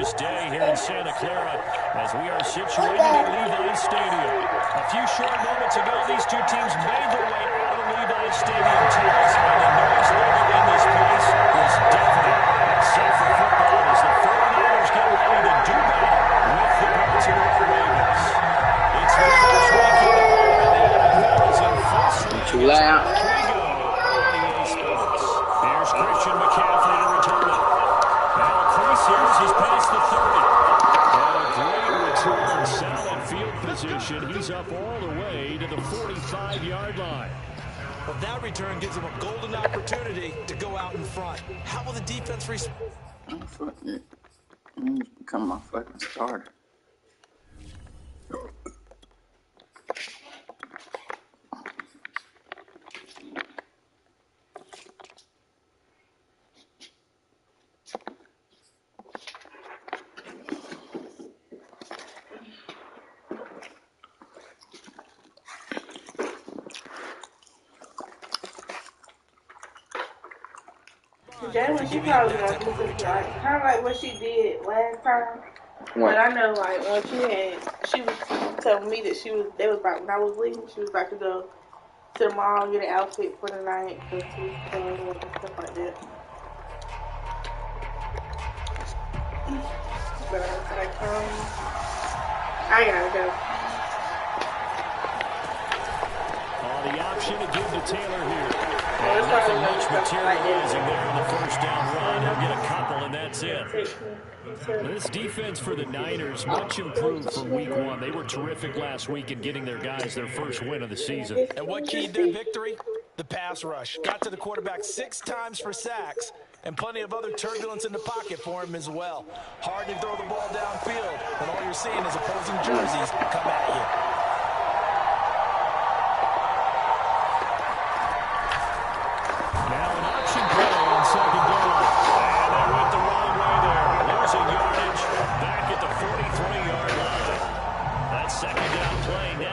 this day here in Santa Clara as we are situated at Levi Stadium. A few short moments ago, these two teams made their way out of Levi Stadium tunnels, and the noise level in this place was deafening. Set for football as the 49ers get ready to do battle with the Baltimore Ravens. It's the first weekend of the NFL is in full swing. Here we go on EA Sports. Here's Christian McCaffrey to return it. Now Chris Harris has passed the 30. And a great return, solid field position. He's up all the way to the 45-yard line. Well, that return gives him a golden opportunity to go out in front. How will the defense respond? He's become my fucking starter. Jalen, she probably gonna do something like kind of like what she did last time. What? But I know, like when she was telling me that they was like when I was leaving, she was about to go to the mall and get an outfit for the night, and stuff like that. But I gotta go. The option to give to Taylor here. And nothing much materializing there in the first down run. He'll get a couple, and that's it. This defense for the Niners, much improved from week one. They were terrific last week in getting their guys their first win of the season. And what keyed their victory? The pass rush. Got to the quarterback 6 times for sacks, and plenty of other turbulence in the pocket for him as well. Hard to throw the ball downfield, and all you're seeing is opposing jerseys come at you.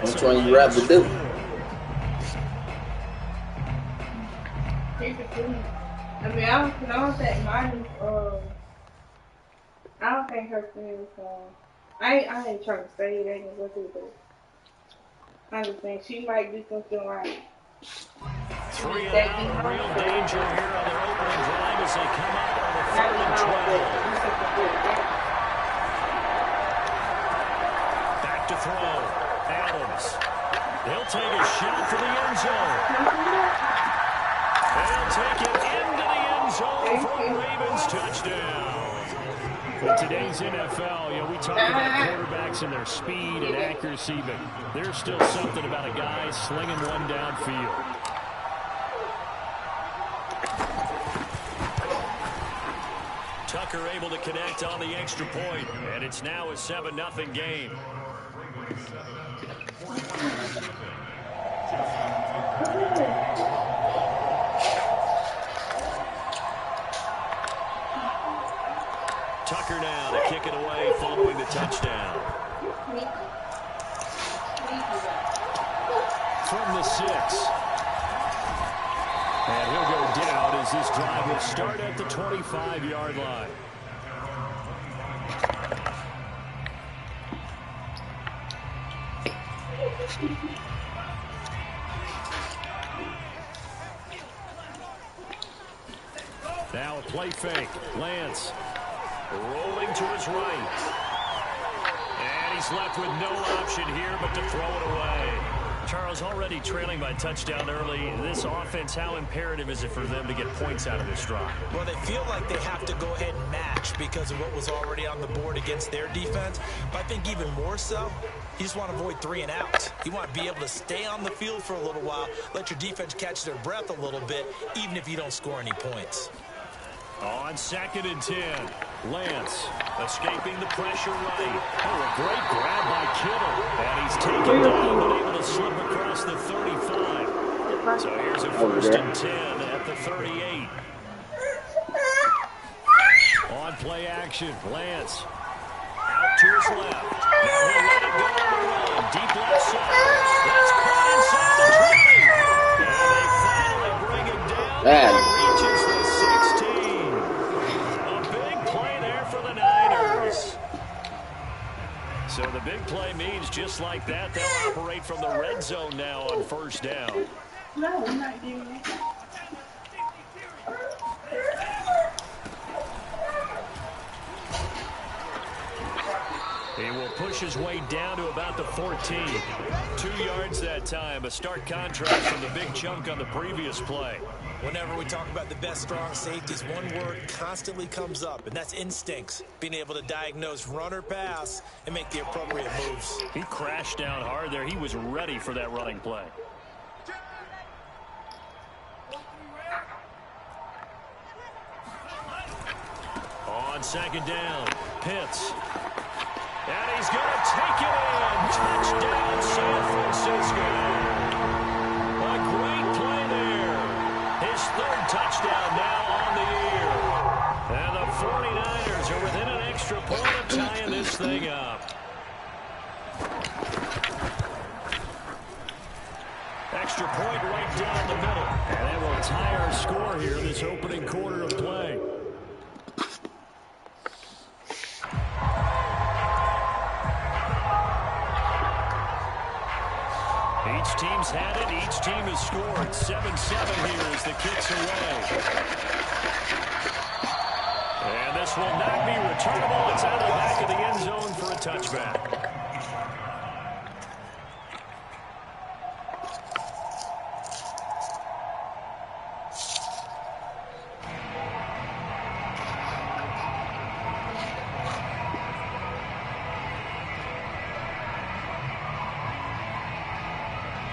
Which one you rather do? I mean, I don't think mine. I don't think her friends. I ain't trying to say it ain't gonna do, but I just think she might do something like. 3 and out, real danger here on their opening drive as they come out on the 3rd and 12. Back to throw. Adams. They'll take a shot for the end zone. They'll take it into the end zone for a Ravens touchdown. In today's NFL, we talk about quarterbacks and their speed and accuracy, but there's still something about a guy slinging one downfield. Tucker able to connect on the extra point, and it's now a 7-0 game. Tucker now to kick it away following the touchdown. From the 6. And he'll go down as this drive will start at the 25-yard line. Now a play fake. Lance rolling to his right. And he's left with no option here but to throw it away. Charles, already trailing by touchdown early. This offense, how imperative is it for them to get points out of this drive? Well, they feel like they have to go ahead and match because of what was already on the board against their defense. But I think even more so, you just want to avoid 3 and outs. You want to be able to stay on the field for a little while, let your defense catch their breath a little bit, even if you don't score any points. On 2nd and 10, Lance escaping the pressure right. Oh, a great grab by Kittle. And he's taken down but able to slip across the 35. So here's a 1st and 10 at the 38. On play action, Lance out to his left. Now he'll let it go on the run. Deep left side. That's caught inside the 20. And they finally bring him down. He reaches the 16. A big play there for the Niners. big play means just like that, they'll operate from the red zone now on first down. No, I'm not doing it. He will push his way down to about the 14. 2 yards that time. A stark contrast from the big chunk on the previous play. Whenever we talk about the best strong safeties, one word constantly comes up, and that's instincts. Being able to diagnose run or pass and make the appropriate moves. He crashed down hard there. He was ready for that running play. On second down, Pitts. And he's going to take it in. Touchdown, San Francisco. A great play there. His third touchdown now on the year. And the 49ers are within an extra point of tying this thing up. Extra point right down the middle. And that will tie our score here in this opening quarter of play. Each team's had it. Each team has scored. 7-7 here as the kick's away. And this will not be returnable. It's out of the back of the end zone for a touchback.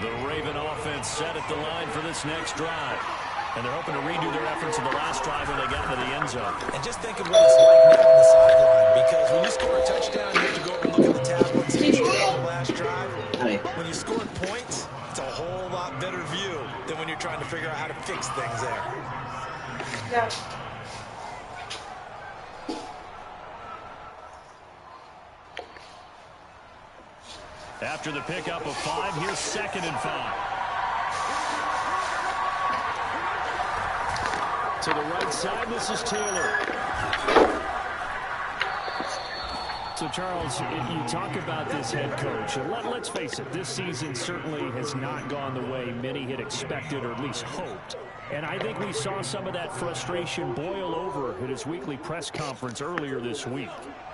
The Raven offense set at the line for this next drive. And they're hoping to redo their efforts in the last drive when they got to the end zone. And just think of what it's like now on the sideline. Because when you score a touchdown, you have to go over and look at the tablet and see what you did on the last drive. When you score points, it's a whole lot better view than when you're trying to figure out how to fix things there. Yeah. After the pickup of 5, here's 2nd and 5. To the right side, this is Taylor. So, Charles, you talk about this head coach. Let's face it, this season certainly has not gone the way many had expected or at least hoped. And I think we saw some of that frustration boil over at his weekly press conference earlier this week.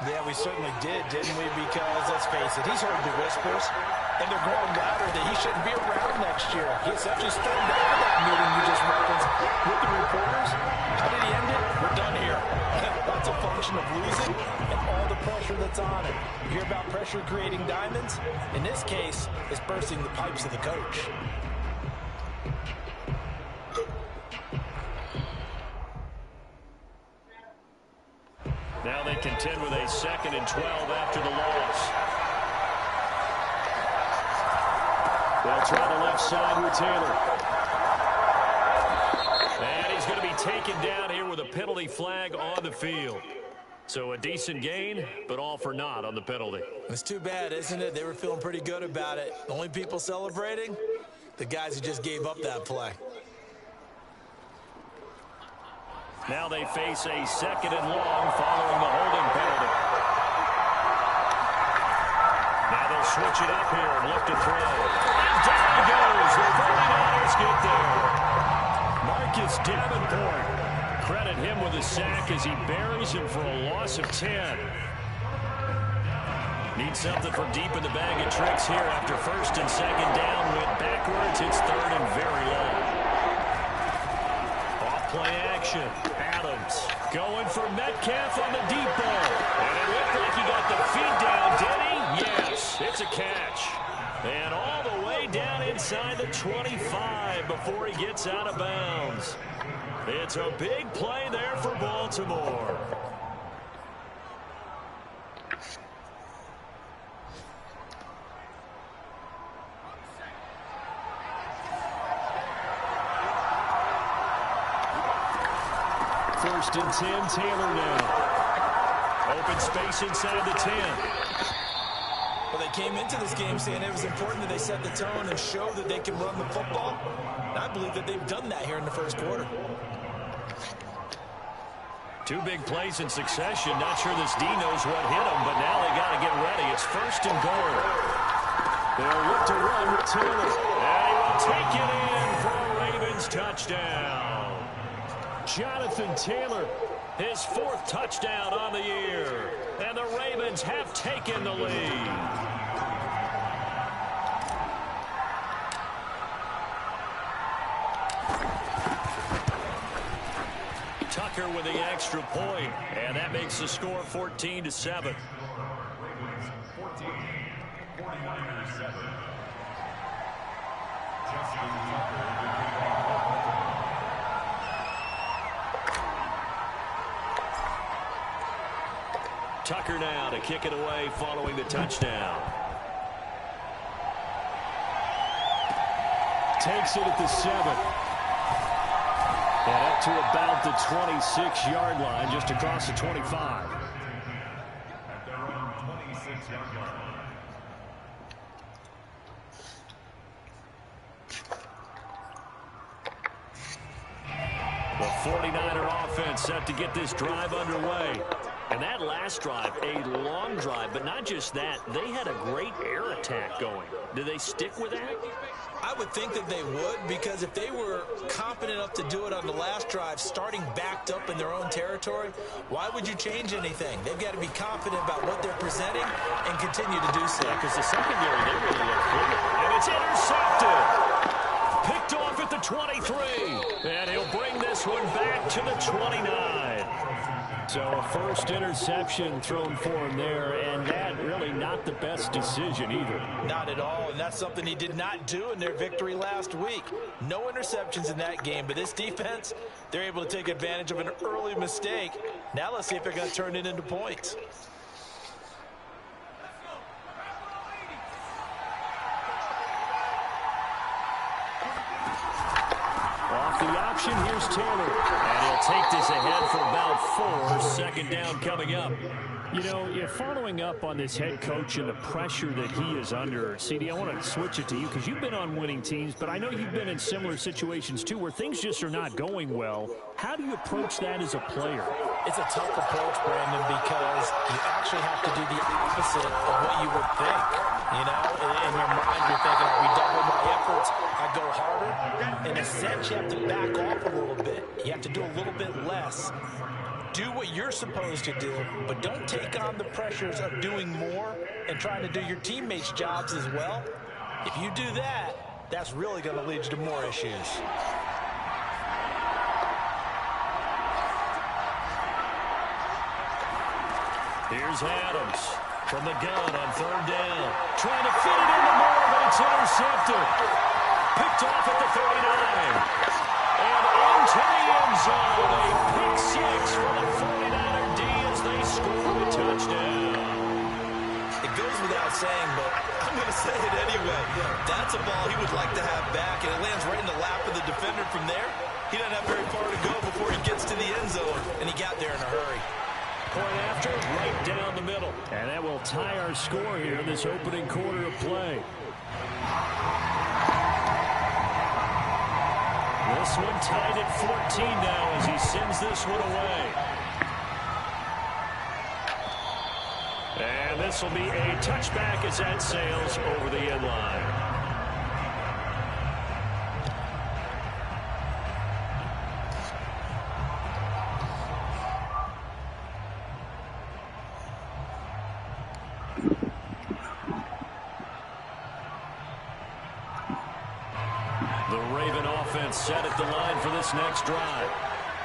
Yeah, we certainly did, didn't we? Because, let's face it, he's heard the whispers, and they're growing louder that he shouldn't be around next year. He essentially stormed out of that meeting you just referenced with the reporters. How did he end it? We're done here. That's a function of losing and all the pressure that's on it. You hear about pressure creating diamonds? In this case, it's bursting the pipes of the coach. Now they contend with a 2nd and 12 after the loss. They'll try the left side with Taylor. And he's going to be taken down here with a penalty flag on the field. So a decent gain, but all for naught on the penalty. It's too bad, isn't it? They were feeling pretty good about it. The only people celebrating? The guys who just gave up that play. Now they face a 2nd and long following the holding penalty. Now they'll switch it up here and look to throw. And down he goes. The 49ers get there. Marcus Davenport. Credit him with a sack as he buries him for a loss of 10. Need something from deep in the bag of tricks here after 1st and 2nd down. Went backwards. It's 3rd and very long. Off-play action. Adams going for Metcalf on the deep ball. And it looked like he got the feet down, did he? Yes, it's a catch. And all the way down inside the 25 before he gets out of bounds. It's a big play there for Baltimore. First and 10, Taylor now. Open space inside the 10. Well, they came into this game saying it was important that they set the tone and show that they can run the football. And I believe that they've done that here in the first quarter. Two big plays in succession. Not sure this D knows what hit him, but now they got to get ready. It's 1st and goal. They'll look to run with Taylor. And he will take it in for a Ravens touchdown. Jonathan Taylor, his 4th touchdown on the year. And the Ravens have taken the lead. Tucker with the extra point, and that makes the score 14-7. Tucker now to kick it away following the touchdown. Takes it at the 7. And up to about the 26-yard line, just across the 25. The 49er offense set to get this drive underway. And that last drive, a long drive, but not just that. They had a great air attack going. Do they stick with that? I would think that they would, because if they were confident enough to do it on the last drive, starting backed up in their own territory, why would you change anything? They've got to be confident about what they're presenting and continue to do so. Because the secondary, they really look good. And it's intercepted. Picked off at the 23. And he'll bring this one back to the 29. So a first interception thrown for him there, and that really not the best decision either. Not at all, and that's something he did not do in their victory last week. No interceptions in that game, but this defense, they're able to take advantage of an early mistake. Now let's see if they're going to turn it into points. Off the option, here's Taylor. And he'll take this ahead for about 4. 2nd down coming up. You know, following up on this head coach and the pressure that he is under, CD, I want to switch it to you because you've been on winning teams, but I know you've been in similar situations too where things just are not going well. How do you approach that as a player? It's a tough approach, Brandon, because you actually have to do the opposite of what you would think. You know, in your mind, you're thinking, I redouble my efforts, I go harder. In a sense, you have to back off a little bit. You have to do a little bit less. Do what you're supposed to do, but don't take on the pressures of doing more and trying to do your teammates' jobs as well. If you do that, that's really going to lead you to more issues. Here's Adams from the gun on 3rd down. Trying to fit it into Moore, but it's intercepted. Picked off at the 39. And into the end zone. A pick 6 for the 49er D as they score a touchdown. It goes without saying, but I'm going to say it anyway. That's a ball he would like to have back, and it lands right in the lap of the defender from there. He doesn't have very far to go before he gets to the end zone, and he got there in a hurry. Point after, right down the middle. And that will tie our score here in this opening quarter of play. This one tied at 14 now as he sends this one away. And this will be a touchback as that sails over the end line. The Raven offense set at the line for this next drive.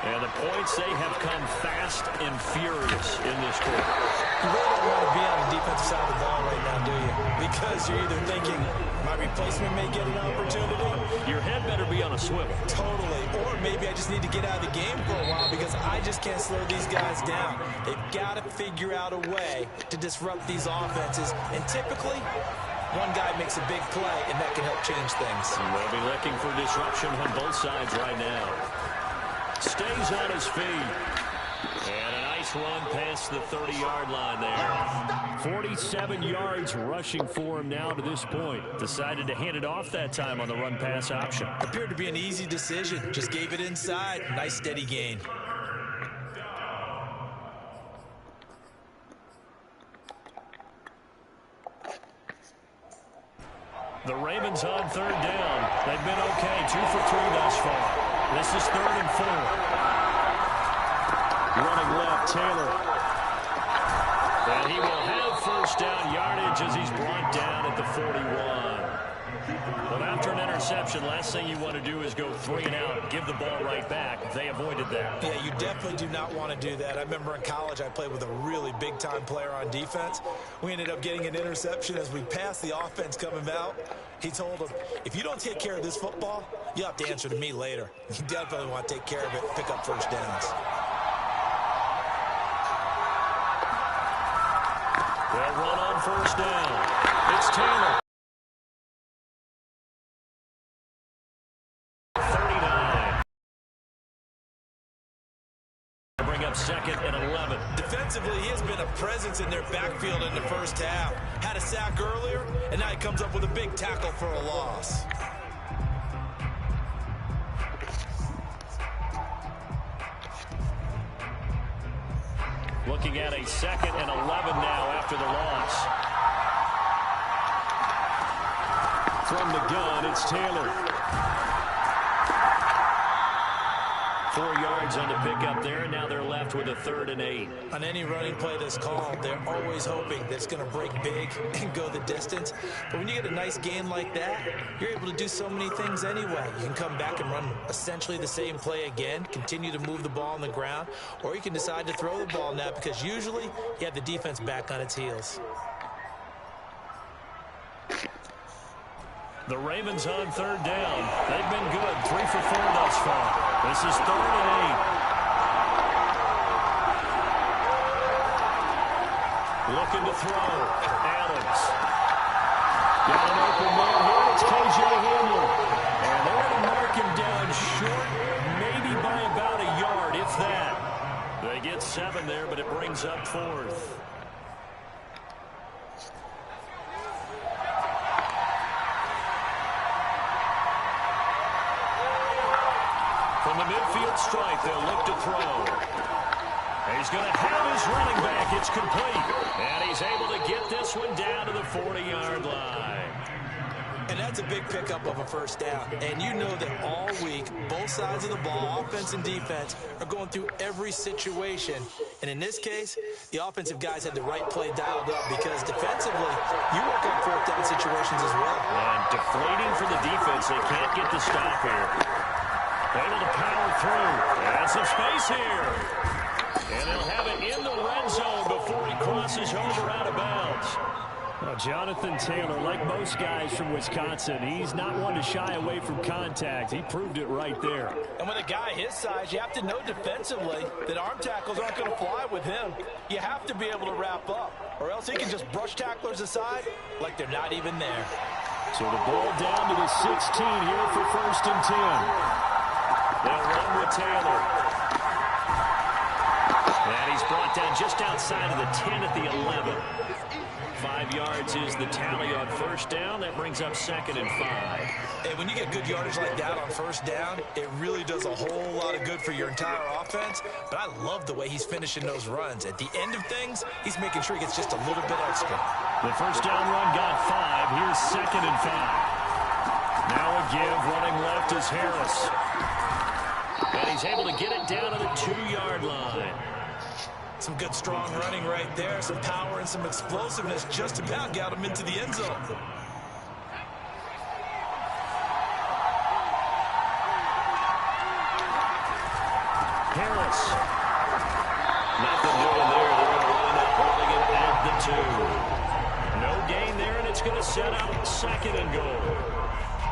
And the points, they have come fast and furious in this quarter. You really don't want to be on the defensive side of the ball right now, do you? Because you're either thinking, my replacement may get an opportunity. Your head better be on a swivel. Totally. Or maybe I just need to get out of the game for a while because I just can't slow these guys down. They've got to figure out a way to disrupt these offenses. And typically, one guy makes a big play, and that can help change things. We'll be looking for disruption on both sides right now. Stays on his feet. And a nice run past the 30-yard line there. 47 yards rushing for him now to this point. Decided to hand it off that time on the run-pass option. Appeared to be an easy decision. Just gave it inside. Nice steady gain. The Ravens on third down. They've been okay, 2 for 3 thus far. This is 3rd and 4. Running left, Taylor. And he will have first down yardage as he's brought down at the 41. But after an interception, last thing you want to do is go 3 and out, give the ball right back. They avoided that. Yeah, you definitely do not want to do that. I remember in college I played with a really big-time player on defense. We ended up getting an interception as we passed the offense coming out. He told him, if you don't take care of this football, you'll have to answer to me later. You definitely want to take care of it, pick up first downs. They'll run on first down. It's Taylor. 39. Bring up 2nd and 11. Defensively, he has been a presence in their backfield in the first half. Had a sack earlier, and now he comes up with a big tackle for a loss. Looking at a 2nd and 11 now after the loss. From the gun, it's Taylor. 4 yards on the pickup there, and now they're left with a 3rd and 8. On any running play that's called, they're always hoping that it's going to break big and go the distance. But when you get a nice gain like that, you're able to do so many things anyway. You can come back and run essentially the same play again, continue to move the ball on the ground, or you can decide to throw the ball now because usually you have the defense back on its heels. The Ravens on 3rd down. They've been good, 3 for 4 thus far. This is 3rd and 8. Looking to throw. Adams. Got an open man here. It's K.J. Hamler. And they're going to mark him down short, maybe by about a yard, if that. They get 7 there, but it brings up 4th. From the midfield stripe, they'll look to throw. He's going to have his running back. It's complete. And he's able to get this one down to the 40-yard line. And that's a big pickup of a first down. And you know that all week, both sides of the ball, offense and defense, are going through every situation. And in this case, the offensive guys had the right play dialed up because defensively, you work on 4th down situations as well. And deflating for the defense. They can't get the stop here. Able to power through. And some space here. And they'll have it in the red zone before he crosses over out of bounds. Well, Jonathan Taylor, like most guys from Wisconsin, he's not one to shy away from contact. He proved it right there. And with a guy his size, you have to know defensively that arm tackles aren't going to fly with him. You have to be able to wrap up, or else he can just brush tacklers aside like they're not even there. So the ball down to the 16 here for 1st and 10. They'll run with Taylor. And he's brought down just outside of the 10 at the 11. 5 yards is the tally on first down. That brings up 2nd and 5. And when you get good yardage like that on first down, it really does a whole lot of good for your entire offense. But I love the way he's finishing those runs. At the end of things, he's making sure he gets just a little bit extra. The first down run got 5. Here's 2nd and 5. Now a give. Running left is Harris. And he's able to get it down to the 2-yard line. Some good, strong running right there. Some power and some explosiveness just about got him into the end zone. Harris. Nothing doing there. They're going to run it holding it at the 2. No gain there, and it's going to set up 2nd and goal.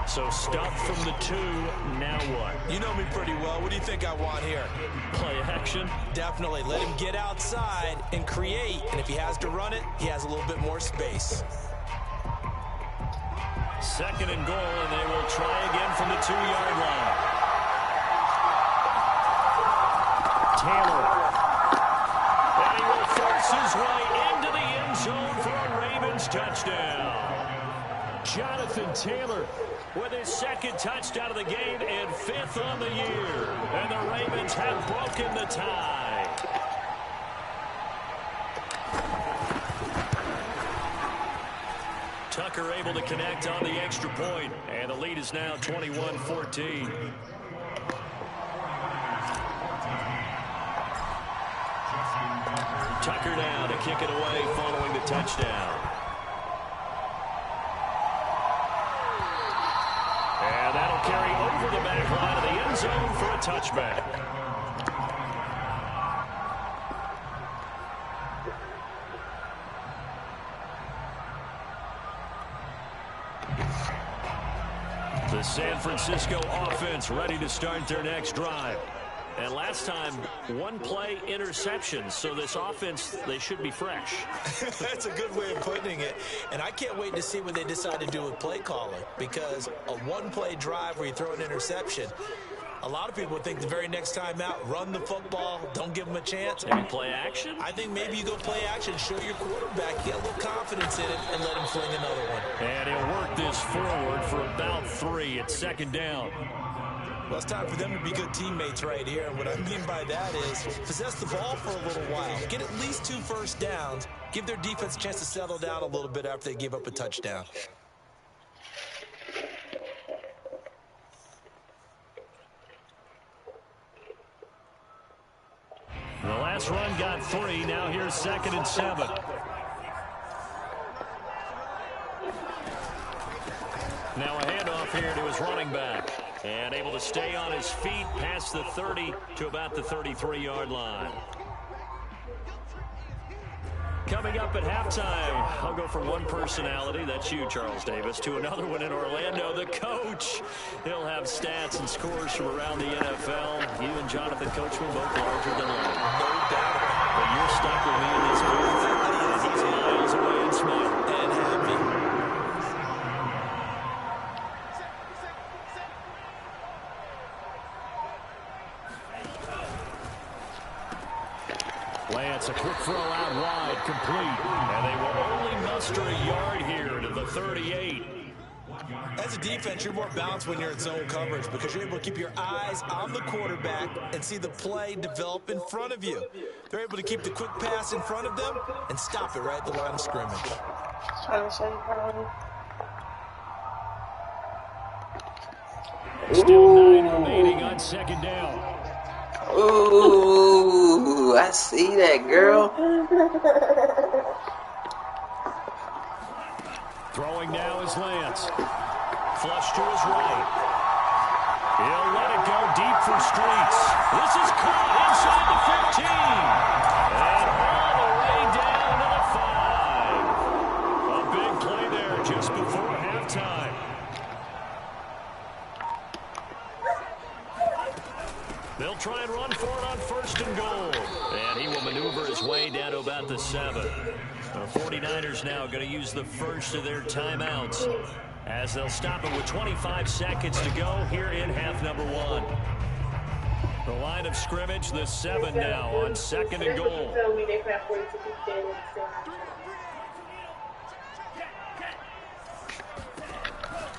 So stuffed from the 2, now what? You know me pretty well. What do you think I want here? Play action? Definitely. Let him get outside and create. And if he has to run it, he has a little bit more space. 2nd and goal, and they will try again from the 2-yard line. Taylor. And he will force his way into the end zone for a Ravens touchdown. Jonathan Taylor with his 2nd touchdown of the game and 5th on the year. And the Ravens have broken the tie. Tucker able to connect on the extra point, and the lead is now 21-14. Tucker now to kick it away following the touchdown. And that'll carry over the back line of the end zone for a touchback. The San Francisco offense ready to start their next drive. And last time, one-play interception. So this offense, they should be fresh. That's a good way of putting it. And I can't wait to see what they decide to do with play calling. Because a one-play drive where you throw an interception, a lot of people think the very next time out, run the football, don't give them a chance. Maybe play action? I think maybe you go play action, show your quarterback, get a little confidence in him, and let him fling another one. And he'll work this forward for about 3. It's second down. Well, it's time for them to be good teammates right here. And what I mean by that is possess the ball for a little while. Get at least 2 first downs. Give their defense a chance to settle down a little bit after they give up a touchdown. The last run got 3. Now here's 2nd and 7. Now a handoff here to his running back. And able to stay on his feet past the 30 to about the 33-yard line. Coming up at halftime, I'll go from one personality, that's you, Charles Davis, to another one in Orlando, the coach. He'll have stats and scores from around the NFL. You and Jonathan Coachman both larger than life. No doubt about it. But you're stuck with me in this booth. He's miles away and smiling. And happy. Lance, a quick throw out wide, complete. And they will only muster a yard here to the 38. As a defense, you're more balanced when you're in zone coverage because you're able to keep your eyes on the quarterback and see the play develop in front of you. They're able to keep the quick pass in front of them and stop it right at the line of scrimmage. Trying to show you how. Still 9 remaining on second down. Ooh, I see that, girl. Throwing now is Lance. Flush to his right. He'll let it go deep for Streets. This is caught inside the 15. And all the way down to the 5. A big play there just before halftime. They'll try and run for it on 1st and goal. And he will maneuver his way down to about the 7. The 49ers now going to use the first of their timeouts as they'll stop it with 25 seconds to go here in half number 1. The line of scrimmage, the 7 now on 2nd and goal.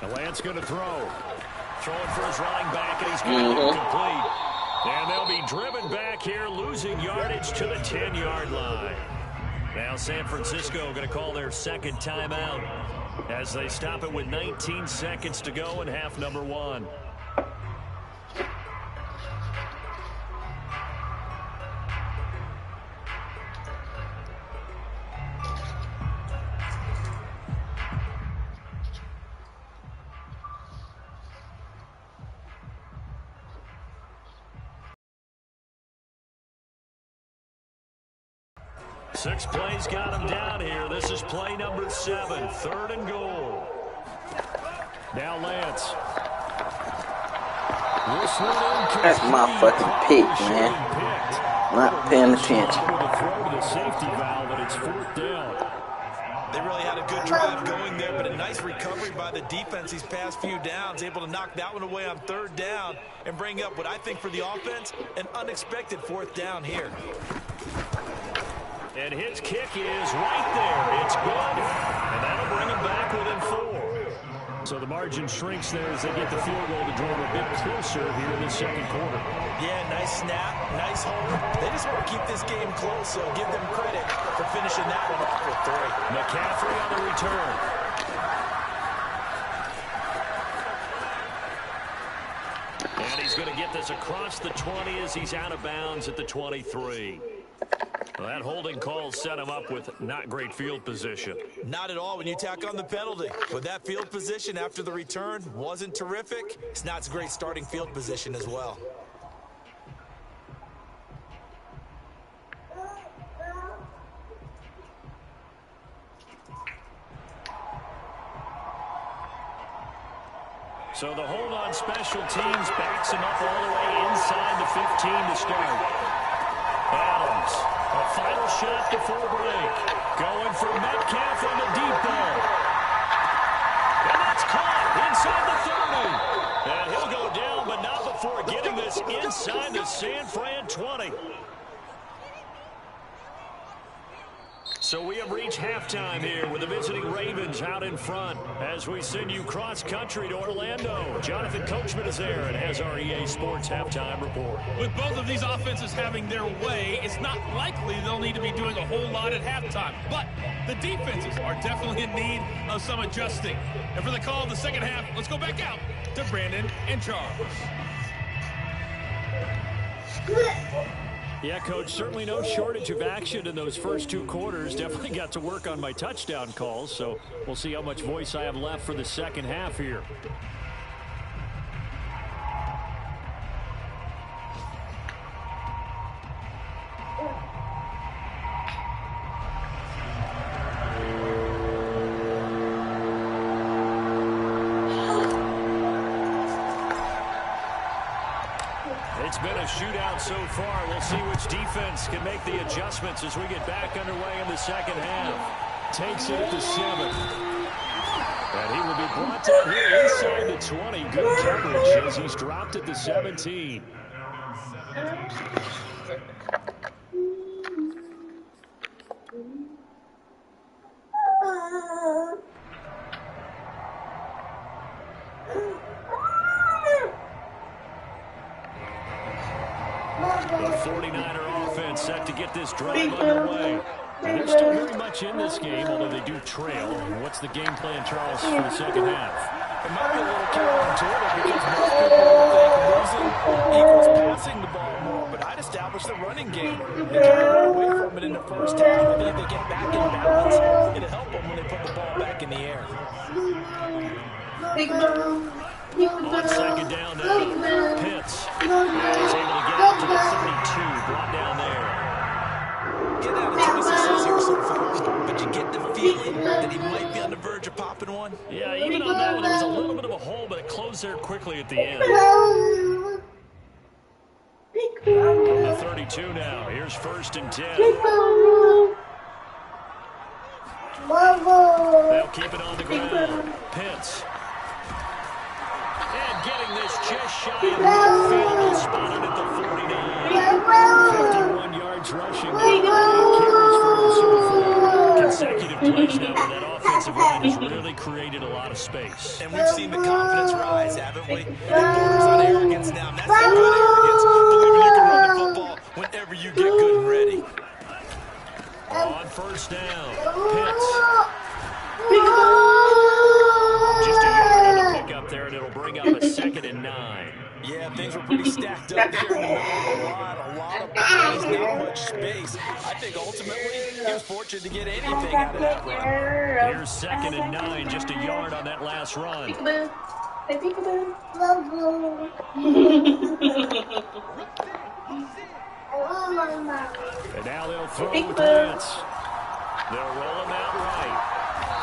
The Lance going to throw. Throwing for his running back, and he's going to complete. And they'll be driven back here, losing yardage to the 10-yard line. Now San Francisco going to call their 2nd timeout as they stop it with 19 seconds to go in half number 1. Six plays got him down here. This is play number 7, 3rd and goal. Now Lance. That's my fucking pick, man. Not paying attention. Throw to the safety valve, and it's 4th down. They really had a good drive going there, but a nice recovery by the defense these past few downs, able to knock that one away on 3rd down and bring up what I think for the offense, an unexpected 4th down here. And his kick is right there. It's good. And that'll bring him back within 4. So the margin shrinks there as they get the field goal to draw him a bit closer here in the 2nd quarter. Yeah, nice snap, nice hold. They just want to keep this game close, so give them credit for finishing that one off with 3. McCaffrey on the return. he's going to get this across the 20 as he's out of bounds at the 23. Well, that holding call set him up with not great field position. Not at all when you tack on the penalty. But that field position after the return wasn't terrific. It's not a great starting field position as well. So the hold on special teams backs him up all the way inside the 15 to start. Adams, a final shot before break. Going for Metcalf on the deep ball. And that's caught inside the 30. And he'll go down, but not before getting this inside the San Fran 20. So we have reached halftime here with the visiting Ravens out in front as we send you cross-country to Orlando. Jonathan Coachman is there and has our EA Sports halftime report. With both of these offenses having their way, it's not likely they'll need to be doing a whole lot at halftime. But the defenses are definitely in need of some adjusting. And for the call of the second half, let's go back out to Brandon and Charles. Yeah, Coach, certainly no shortage of action in those first two quarters. Definitely got to work on my touchdown calls, so we'll see how much voice I have left for the second half here. It's been a shootout so far. We'll see which defense can make the adjustments as we get back underway in the second half. Takes it at the 7. And he will be brought down here inside the 20. Good coverage as he's dropped at the 17. The 49er offense set to get this drive underway. And they're still very much in this game, although they do trail. What's the game plan, Charles, for the second half? It might be a little counterintuitive because most people think losing equals passing the ball more, but I'd establish the running game. They kind of run away from it in the first half. I think if they get back in balance, it'll help them when they put the ball back in the air. On second down now, Pitts is able to get up to the 32, brought down there. Get out of choices here so far, but you get the feeling that he might be on the verge of popping one. Yeah, even on that one, there was a little bit of a hole, but it closed there quickly at the end. From the 32 now, here's 1st and 10. They'll keep it on the ground. Pitts. And getting this just shy of midfield, will spot it at the 49. 51 yards rushing. 8 carries for him so far. Consecutive plays now where that offensive line has really created a lot of space. And we've seen the confidence rise, haven't we? It borders on arrogance now, and that's not good arrogance. Believing you can run the football whenever you get good and ready. On 1st down, Pitts. Just a yard on the pickup there, and it'll bring up a 2nd and 9. Yeah, things were pretty stacked up there in the middle of the line. A lot of plays, not much space. I think ultimately he was fortunate to get anything out of that run. Here's 2nd and 9, just a yard on that last run. And now they'll throw with Lance. They'll roll him out right.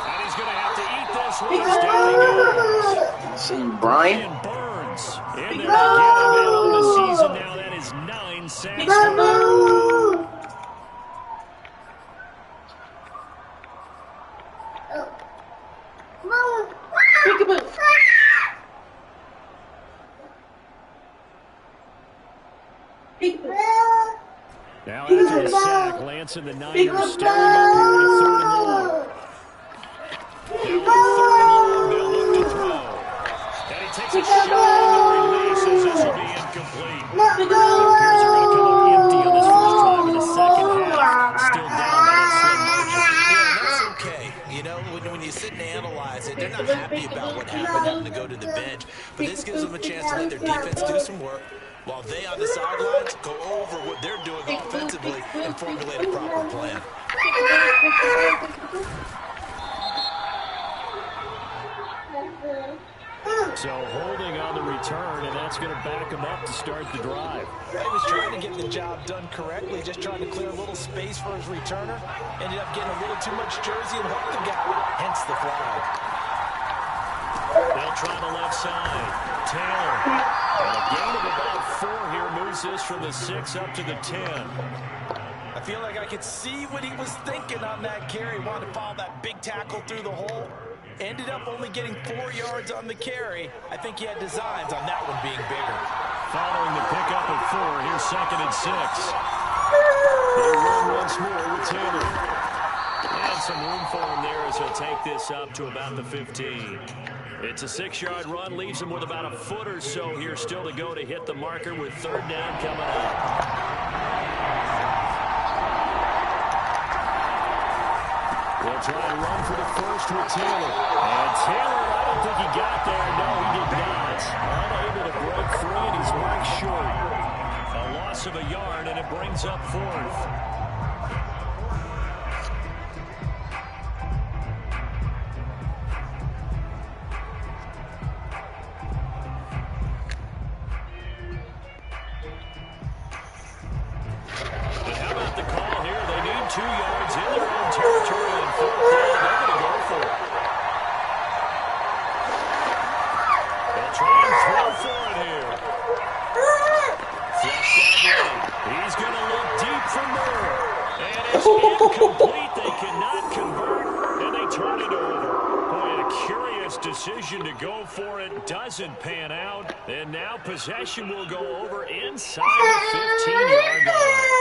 And he's going to have to eat this one. Down he goes. See you, Brian. And Burns in there to get him. And on the season now, that is 9 sacks for him. Now after the sack, Lance and the Niners staring up here at a 3rd and long. Now on 3rd and long, they'll look to throw. And he takes a shot on the release as this will be incomplete. It appears they're going to come up empty on this first drive of the second half. Still down by that slim margin. Yeah, that's okay. You know, when you sit and analyze it, they're not happy about what happened, having to go to the bench. But this gives them a chance to let their defense do some work, while they on the sidelines go over what they're doing offensively and formulate a proper plan. So holding on the return, and that's going to back him up to start the drive. He was trying to get the job done correctly, just trying to clear a little space for his returner. Ended up getting a little too much jersey and hooked the guy, hence the flag. They'll try the left side. Taylor. And a gain of about 4 here moves this from the 6 up to the 10. I feel like I could see what he was thinking on that carry. Wanted to follow that big tackle through the hole. Ended up only getting 4 yards on the carry. I think he had designs on that one being bigger. Following the pickup of 4, here's 2nd and 6. They run once more with Taylor. And some room for him there as he'll take this up to about the 15. It's a 6-yard run, leaves him with about a foot or so here still to go to hit the marker with 3rd down coming up. They'll try and run for the first with Taylor. And Taylor, I don't think he got there. No, he did not. Unable to break free, and he's marked short. A loss of a yard, and it brings up 4th. Incomplete, they cannot convert, and they turn it over. Boy, a curious decision to go for it, doesn't pan out, and now possession will go over inside the 15-yard line.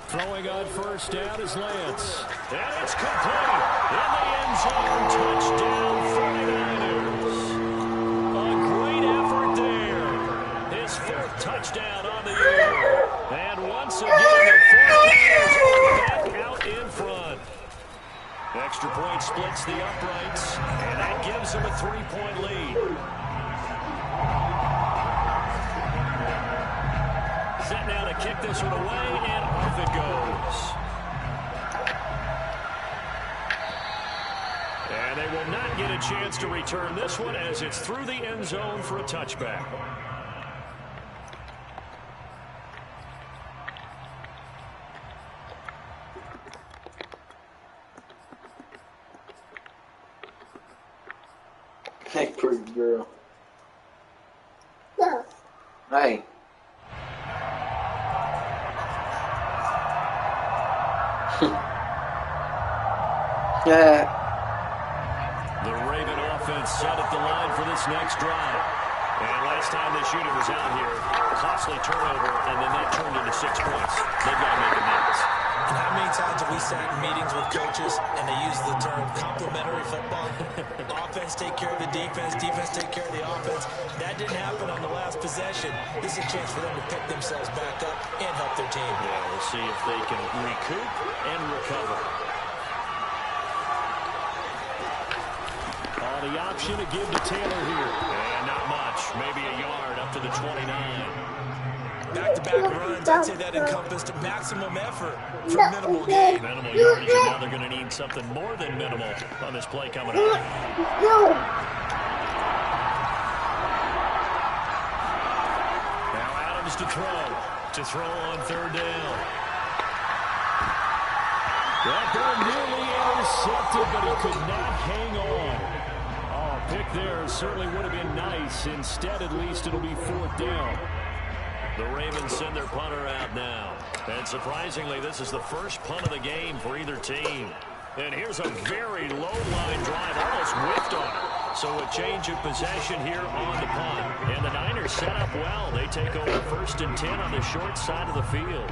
Throwing on first down is Lance. And it's complete. In the end zone, touchdown 49ers. A great effort there. His 4th touchdown on the year. And once again, the 49ers are back out in front. Extra point splits the uprights, and that gives them a 3-point lead. Set now to kick this one away, and off it goes. And they will not get a chance to return this one as it's through the end zone for a touchback. Hey, pretty girl. Hey. Yeah. The Raven offense set at the line for this next drive. And last time this unit was out here, costly turnover, and then that turned into 6 points. They've got to make amends. And how many times have we sat in meetings with coaches and they use the term complementary football? Offense take care of the defense, defense take care of the offense. That didn't happen on the last possession. This is a chance for them to pick themselves back up and help their team. Yeah, we'll see if they can recoup and recover. The option to give to Taylor here. And not much. Maybe a yard up to the 29. Back-to-back runs, I'd say that encompassed maximum effort for minimal gain. Minimal yardage, and now they're going to need something more than minimal on this play coming up. Now Adams to throw on 3rd down. That ball nearly intercepted, but he could not hang on. Pick there certainly would have been nice. Instead, at least, it'll be 4th down. The Ravens send their punter out now. And surprisingly, this is the first punt of the game for either team. And here's a very low-line drive, almost whiffed on it. So a change of possession here on the punt. And the Niners set up well. They take over 1st and 10 on the short side of the field.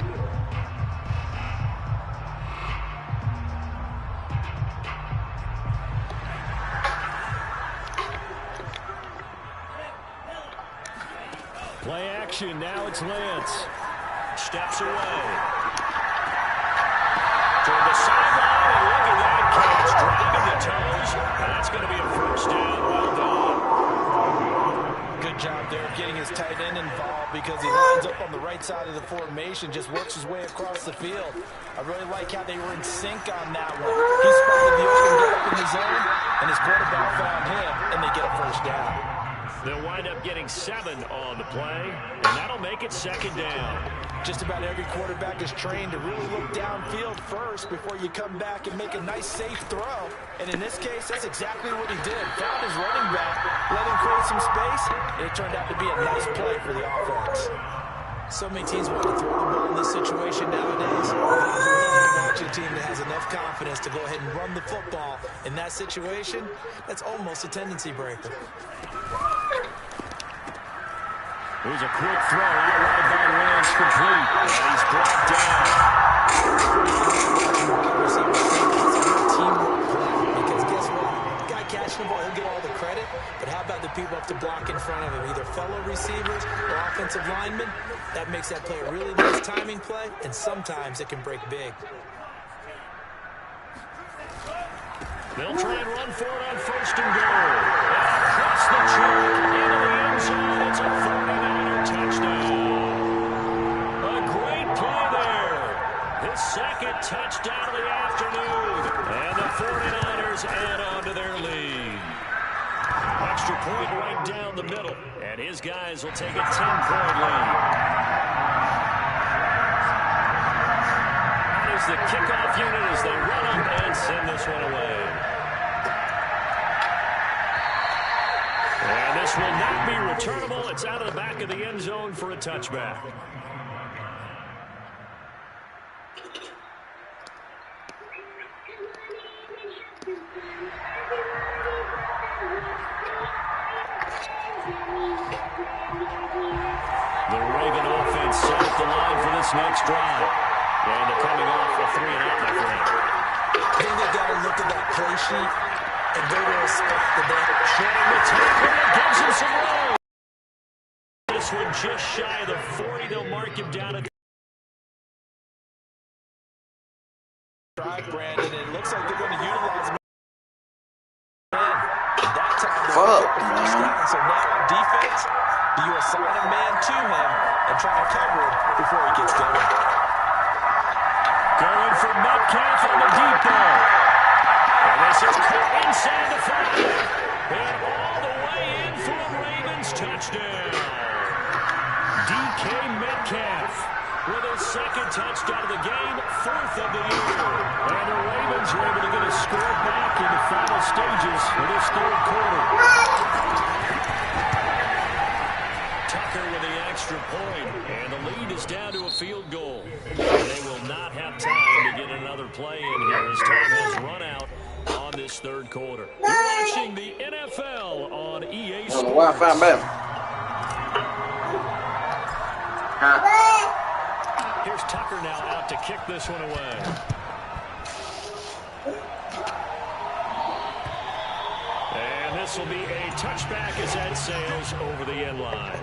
Play action, now it's Lance. steps away. Toward the sideline, and look at that catch. Driving the toes, and that's going to be a first down. Well done. Good job there of getting his tight end involved because he lines up on the right side of the formation, just works his way across the field. I really like how they were in sync on that one. He spotted the open gap in the zone, and his quarterback found him, and they get a first down. They'll wind up getting 7 on the play, and that'll make it second down. Just about every quarterback is trained to really look downfield first before you come back and make a nice, safe throw. And in this case, that's exactly what he did. Found his running back, let him create some space, and it turned out to be a nice play for the offense. So many teams want to throw the ball in this situation nowadays. Watch a team that has enough confidence to go ahead and run the football. In that situation, that's almost a tendency breaker. Here's a quick throw out wide by Rams, complete. And he's brought down. Teamwork play, because guess what? The guy catching the ball, he'll get all the credit, but how about the people up to block in front of him, either fellow receivers or offensive linemen? That makes that play a really nice timing play, and sometimes it can break big. They'll try and run for it on first and goal. Across the track, into the end zone. It's a 49er touchdown. A great play there. His second touchdown of the afternoon. And the 49ers add on to their lead. Extra point right down the middle. And his guys will take a 10-point lead. That is the kickoff unit as they run up and send this one away. And this will not be returnable. It's out of the back of the end zone for a touchback. The Raven offense set up the line for this next drive. And they're coming off a 3-and-out, my friend. I think they've got to look at that play sheet and go to a spot that they shutting the tackle and gives him some room. This one just shy of the 40. They'll mark him down at Brandon, and it looks like they're going to utilize him. That time, so now on defense, do you assign a man to him and try to cover him before he gets going? Going for Metcalf on the deep ball. And this is caught inside the 5. And all the way in for a Ravens touchdown. DK Metcalf with his second touchdown of the game, 4th of the year. And the Ravens are able to get a score back in the final stages of this third quarter. Tucker with the extra point, and the lead is down to a field goal. And they will not have time to get another play in here as time has run out on this third quarter. You're watching the NFL on EA Sports. Wi-Fi better. Here's Tucker now out to kick this one away. And this will be a touchback as that sails over the end line.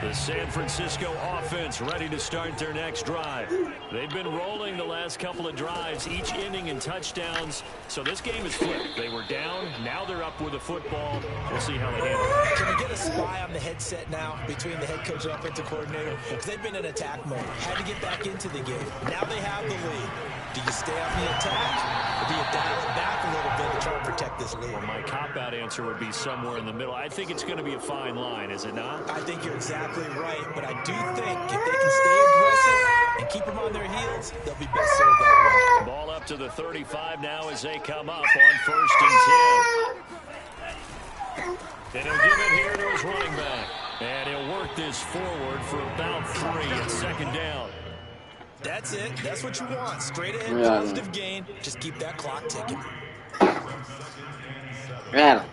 The San Francisco offense ready to start their next drive. They've been rolling the last couple of drives, each ending in touchdowns. So this game is flipped. They were down. Now they're up with the football. We'll see how they handle it. Can we get a spy on the headset now between the head coach and offensive coordinator? Because they've been in attack mode. Had to get back into the game. Now they have the lead. Do you stay on the attack, or do you dial it back a little bit to try and protect this lead? Well, my cop-out answer would be somewhere in the middle. I think it's going to be a fine line, is it not? I think you're exactly right, but I do think if they can stay aggressive and keep them on their heels, they'll be best served that way. Ball up to the 35 now as they come up on 1st and 10. And he'll give it here to his running back. And he'll work this forward for about 3 at second down. That's it. That's what you want. Straight ahead, positive gain. Just keep that clock ticking. Adam.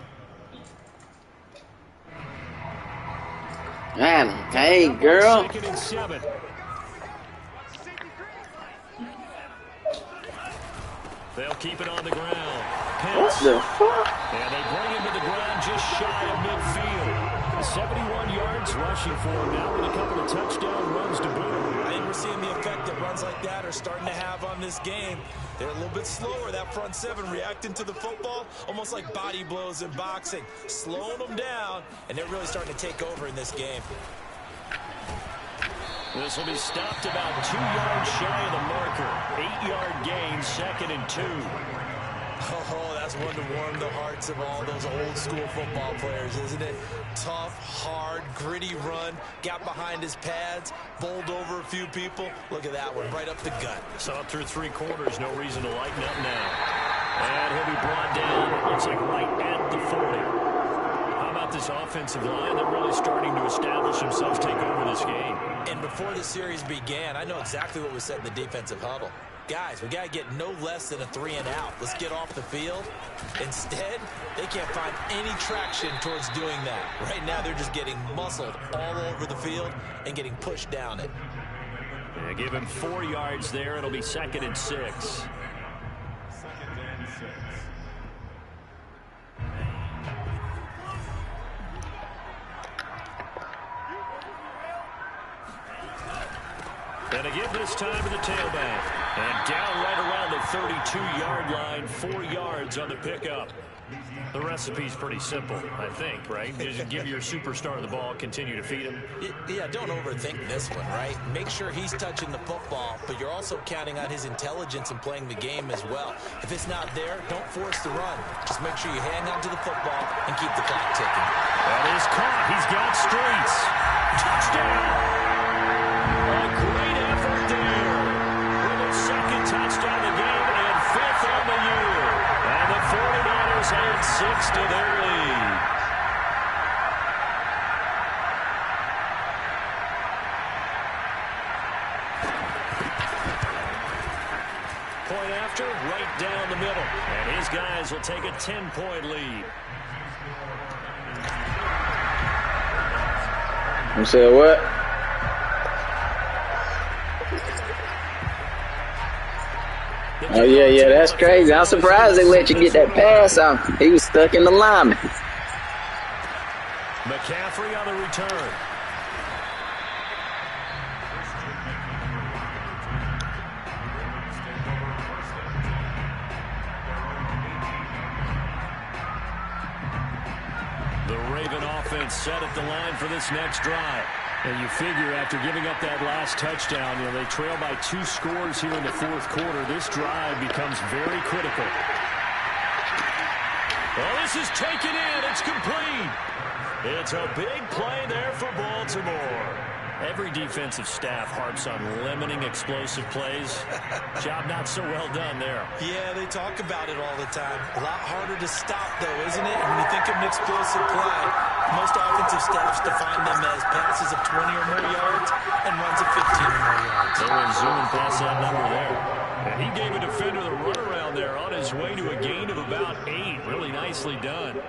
Adam. Hey, girl. 2nd and 7. They'll keep it on the ground. What Pitts. the fuck? And they bring him to the ground just shy of midfield. 71 yards rushing for him now with a couple of touchdown runs to boot. I think we're seeing the effect that runs like that are starting to have on this game. They're a little bit slower, that front seven, reacting to the football, almost like body blows in boxing, slowing them down, and they're really starting to take over in this game. This will be stopped about 2 yards shy of the marker. 8-yard gain, 2nd and 2. Oh, that's one to warm the hearts of all those old school football players, isn't it? Tough, hard, gritty run, got behind his pads, bowled over a few people. Look at that one, right up the gut. So up through 3 quarters, no reason to lighten up now. And he'll be brought down, looks like right at the 40. How about this offensive line? They're really starting to establish themselves, take over this game. And before the series began, I know exactly what was said in the defensive huddle. Guys, we got to get no less than a 3-and-out. Let's get off the field. Instead, they can't find any traction towards doing that. Right now, they're just getting muscled all over the field and getting pushed down it. Yeah, give him 4 yards there. It'll be 2nd and 6. 2nd and 6. And to give this time to the tailback. And down right around the 32-yard line, 4 yards on the pickup. The recipe's pretty simple, I think, right? Just give your superstar the ball, continue to feed him. Yeah, don't overthink this one, right? Make sure he's touching the football, but you're also counting on his intelligence in playing the game as well. If it's not there, don't force the run. Just make sure you hang on to the football and keep the clock ticking. That is caught. He's got streets. Touchdown. A great effort there. With a 2nd touchdown of the game and 5th on the year. And the 49ers add 6 to their lead. Point after, right down the middle. And his guys will take a 10-point lead. You said what? Oh, yeah, that's crazy. I'm surprised they let you get that pass on. He was stuck in the lineman. McCaffrey on the return. The Raven offense set at the line for this next drive. And you figure after giving up that last touchdown, they trail by 2 scores here in the 4th quarter. This drive becomes very critical. Well, this is taken in. It's complete. It's a big play there for Baltimore. Every defensive staff harps on limiting explosive plays. Job not so well done there. Yeah, they talk about it all the time. A lot harder to stop, though, isn't it? And when you think of an explosive play, most offensive staffs define them as passes of 20 or more yards and runs of 15 or more yards. They were zooming past that number there. And he gave a defender the runaround there on his way to a gain of about 8. Really nicely done.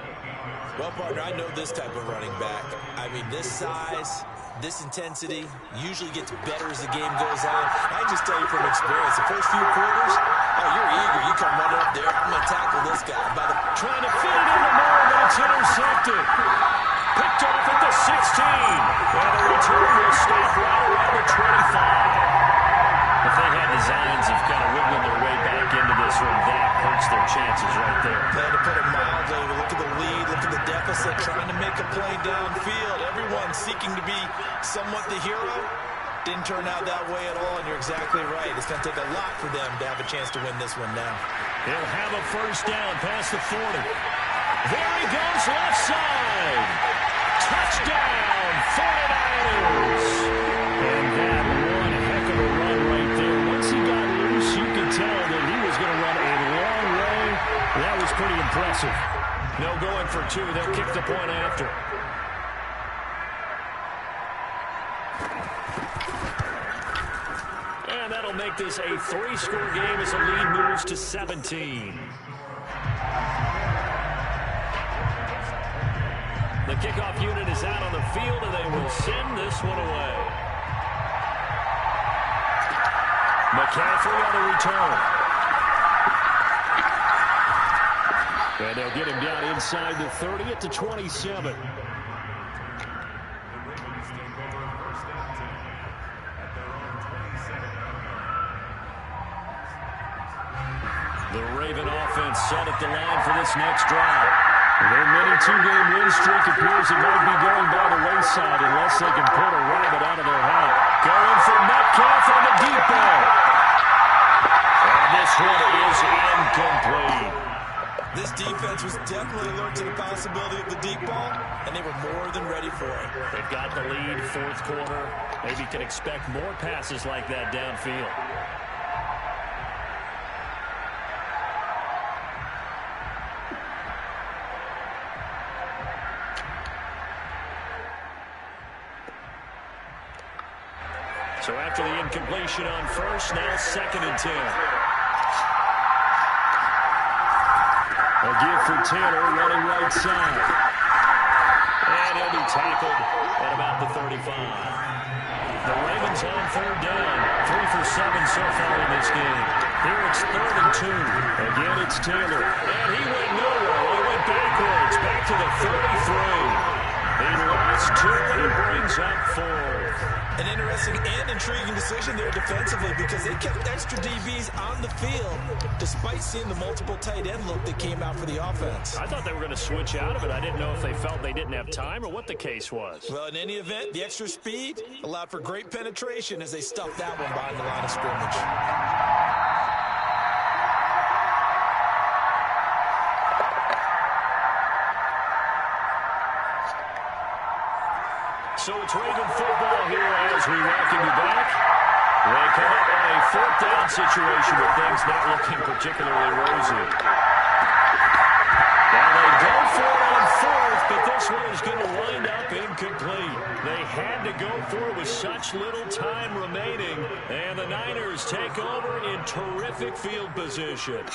Well, partner, I know this type of running back. I mean, this size, this intensity usually gets better as the game goes on. I just tell you from experience, the first few quarters, oh, you're eager. You come running up there. I'm going to tackle this guy. Trying to fit it into Moore, but it's intercepted. Picked off at the 16. And the return will stop right around the 25. If they had designs of kind of wiggling their way back into this one, that hurts their chances right there. To put it mildly, look at the lead, look at the deficit, trying to make a play downfield. Everyone seeking to be somewhat the hero. Didn't turn out that way at all, and you're exactly right. It's going to take a lot for them to have a chance to win this one now. He'll have a first down past the 40. There he goes, left side. Touchdown, 49ers. And that one heck of a run right there. Once he got loose, you could tell that he was going to run a long way. That was pretty impressive. No going for 2. They'll kick the point after. And that'll make this a 3-score game as the lead moves to 17. The kickoff unit is out on the field, and they will send this one away. McCaffrey on the return. And they'll get him down inside the 30 at the 27. The Raven offense set at the line for this next drive. Their mini two-game win streak appears it might be going by the wayside unless they can pull a rabbit out of their hat. Going for Metcalf on the deep ball. And this one is incomplete. This defense was definitely alert to the possibility of the deep ball, and they were more than ready for it. They've got the lead, fourth quarter. Maybe can expect more passes like that downfield. So after the incompletion on first, now 2nd and 10. A give for Taylor running right side. And he'll be tackled at about the 35. The Ravens on 3rd down. 3 for 7 so far in this game. Here it's 3rd and 2. Again, it's Taylor. And he went nowhere. He went backwards. Back to the 33. He lost 2 and he brings up 4th. An interesting and intriguing decision there defensively because they kept extra DBs on the field despite seeing the multiple tight end look that came out for the offense. I thought they were going to switch out of it. I didn't know if they felt they didn't have time or what the case was. Well, in any event, the extra speed allowed for great penetration as they stuffed that one behind the line of scrimmage. So it's Raven football here as we welcome you back. They come up on a 4th down situation with things not looking particularly rosy. Now they go for it on 4th, but this one is going to wind up incomplete. They had to go for it with such little time remaining, and the Niners take over in terrific field position.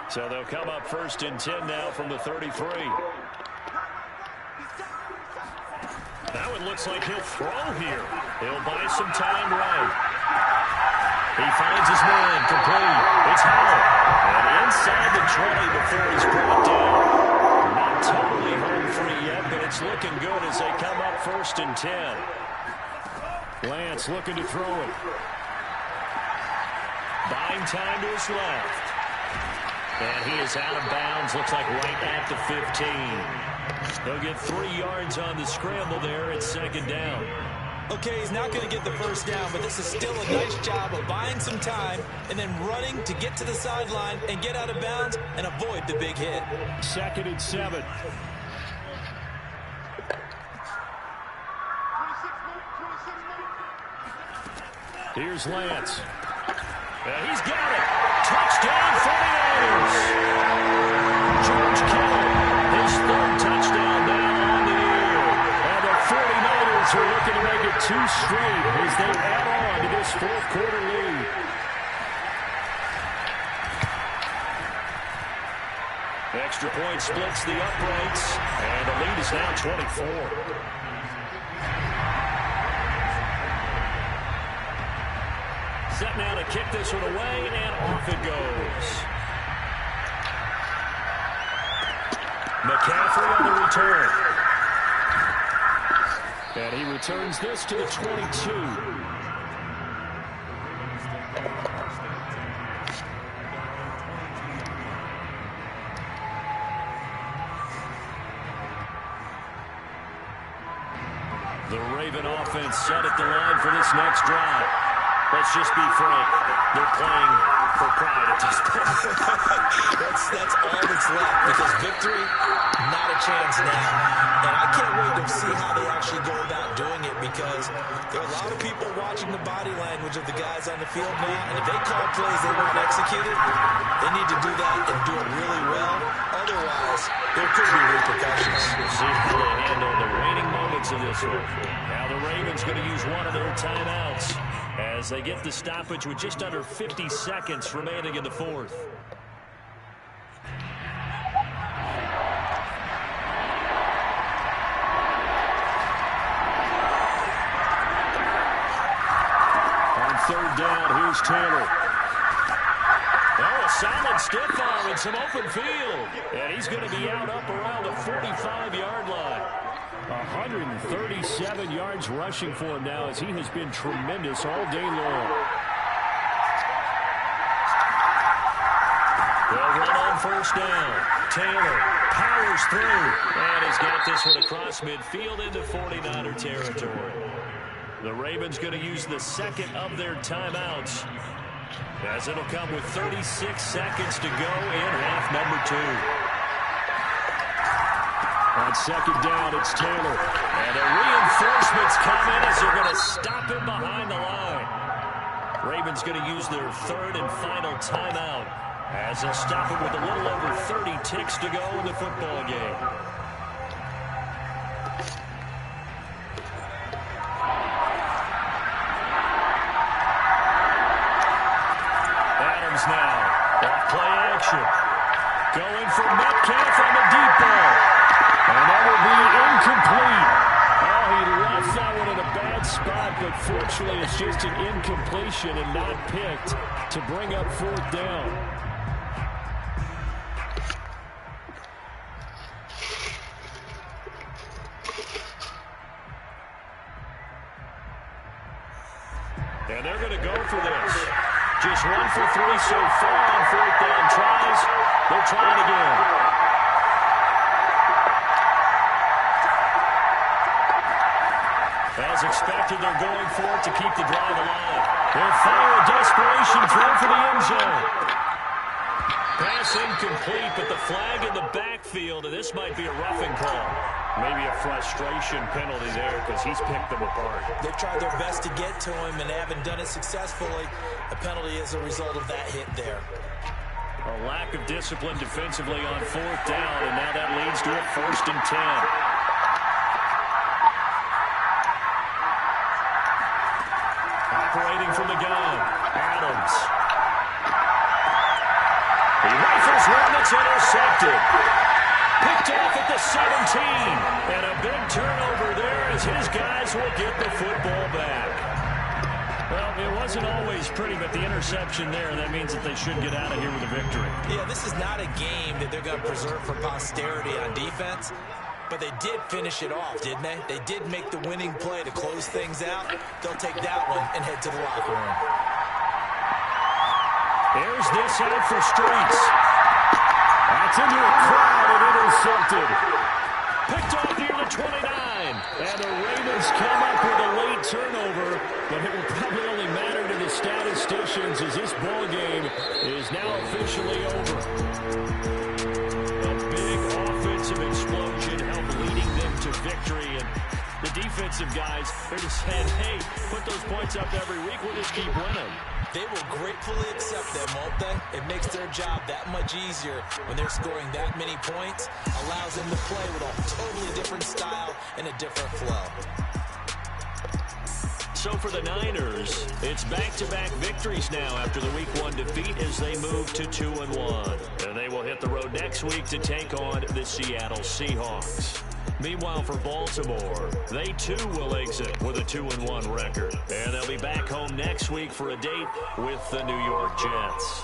So they'll come up 1st and 10 now from the 33. Now it looks like he'll throw here. He'll buy some time right. He finds his man complete. It's Howell. And inside the 20 before he's brought down. Not totally home free yet, but it's looking good as they come up 1st and 10. Lance looking to throw it. Buying time to his left. And he is out of bounds, looks like right at the 15. They'll get 3 yards on the scramble there at 2nd down. Okay, he's not going to get the 1st down, but this is still a nice job of buying some time and then running to get to the sideline and get out of bounds and avoid the big hit. 2nd and 7. Here's Lance. He's got it. Touchdown 49ers. George Kittle, his 3rd touchdown now on the year. And the 49ers are looking to make it 2 straight as they add on to this 4th quarter lead. Extra point splits the uprights, and the lead is now 24. Set now to kick this one away, and off it goes. McCaffrey on the return. And he returns this to the 22. The Raven offense set at the line for this next drive. Let's just be frank. They're playing for pride at this point. that's all that's left because victory, not a chance now. And I can't wait to see how they actually go about doing it because there are a lot of people watching the body language of the guys on the field now. And if they call plays they won't execute it, they need to do that and do it really well. Otherwise, there could be repercussions. We'll see how they handle the waning moments of this one. Now the Ravens going to use one of their timeouts as they get the stoppage with just under 50 seconds remaining in the 4th. On 3rd down, here's Taylor. solid stiff arm and some open field. And he's going to be out up around the 45-yard line. 137 yards rushing for him now as he has been tremendous all day long. They'll run on first down. Taylor powers through. And he's got this one across midfield into 49er territory. The Ravens going to use the second of their timeouts, as it'll come with 36 seconds to go in half number 2. On second down, it's Taylor. And the reinforcements come in as they're going to stop him behind the line. Ravens going to use their third and final timeout, as they'll stop him with a little over 30 ticks to go in the football game. Now, off play action. Going for Metcalf on the deep ball. And that will be incomplete. Oh, he left that one in a bad spot, but fortunately it's just an incompletion and not picked to bring up fourth down. And they're going to go for this. Just 1 for 3 so far on fourth down tries. They're trying again. As expected, they're going for it to keep the drive alive. They'll fire a desperation throw for the end zone. Pass incomplete, but the flag in the backfield, and this might be a roughing call. Maybe a frustration penalty there because he's picked them apart. They've tried their best to get to him and they haven't done it successfully. A penalty is a result of that hit there. A lack of discipline defensively on fourth down, and now that leads to a 1st and 10. Operating from the gun, Adams. He rifles one that's intercepted. Picked off at the 17. And a big turnover there as his guys will get the football back. Well, it wasn't always pretty, but the interception there, that means that they should get out of here with a victory. Yeah, this is not a game that they're going to preserve for posterity on defense, but they did finish it off, didn't they? They did make the winning play to close things out. They'll take that one and head to the locker room. There's this out for Streets. That's into a crowd and intercepted. Picked off near the 29. And the Ravens come up with a late turnover, but it will probably only matter to the statisticians as this ball game is now officially over. A big offensive explosion helped leading them to victory, and the defensive guys, they're just saying, hey, put those points up every week, we'll just keep winning. They will gratefully accept them, won't they? It makes their job that much easier when they're scoring that many points. Allows them to play with a totally different style and a different flow. So for the Niners, it's back-to-back victories now after the Week 1 defeat as they move to 2-1. And they will hit the road next week to take on the Seattle Seahawks. Meanwhile, for Baltimore, they too will exit with a 2-1 record. And they'll be back home next week for a date with the New York Jets.